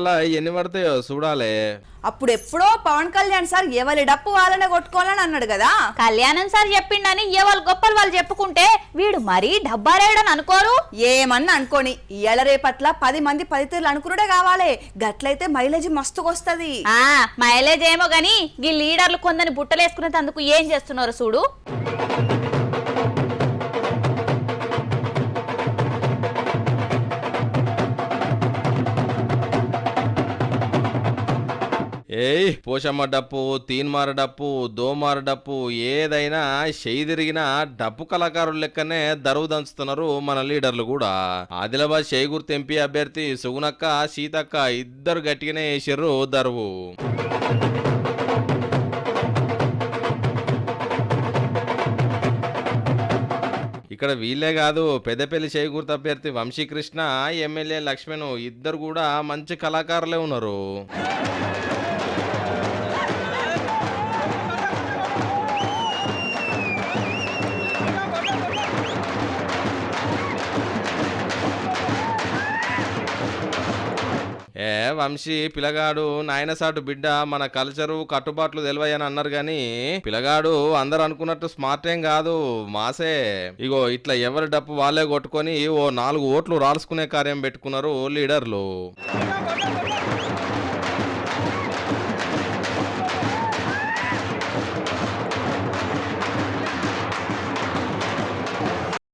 అలా ఎన్ని పడతాయో చూడాలే. అప్పుడు ఎప్పుడో పవన్ కళ్యాణ్ సార్ ఎవరి డప్పు వాళ్ళనే కొట్టుకోవాలని అన్నాడు కదా. కళ్యాణం సార్ చెప్పిండని ఎవరు గొప్పలు వాళ్ళు చెప్పుకుంటే వీడు మరీ డబ్బారేయడని అనుకోరు. ఏమన్నా అనుకోని ఇయ్యాల రేపట్ల 10 మంది 10 తీర్లు అనుకురుడే కావాలి. గట్లయితే మైలేజ్ మస్తుకొస్తది. మైలేజ్ ఏమో గాని ఈ లీడర్లు కొందని బుట్టలేసుకునేందుకు ఏం చేస్తున్నారు చూడు. ఏయ్ పోషమ్మ డప్పు, తీన్మార డప్పు, దోమార డప్పు ఏదైనా చెయ్యి తిరిగిన డప్పు కళాకారుల లెక్కనే దరువు దంచుతున్నారు మన లీడర్లు కూడా. ఆదిలాబాద్ షేగుర్తు ఎంపీ అభ్యర్థి సుగునక్క, సీతక్క ఇద్దరు గట్టిగానే వేసిర్రు దరువు. ఇక్కడ వీళ్ళే కాదు, పెద్దపల్లి షేగుర్తు అభ్యర్థి వంశీకృష్ణ, ఎమ్మెల్యే లక్ష్మణ్ ఇద్దరు కూడా మంచి కళాకారులే ఉన్నారు. వంశీ పిల్లగాడు నాయనసాటు బిడ్డ, మన కల్చరు కట్టుబాట్లు తెలివయ్యని అన్నారు గాని పిల్లగాడు అందరు అనుకున్నట్టు స్మార్ట్ ఏం కాదు, మాసే. ఇగో ఇట్లా ఎవరి డప్పు వాళ్ళే కొట్టుకొని ఓ 4 ఓట్లు రాల్చుకునే కార్యం పెట్టుకున్నారు లీడర్లు.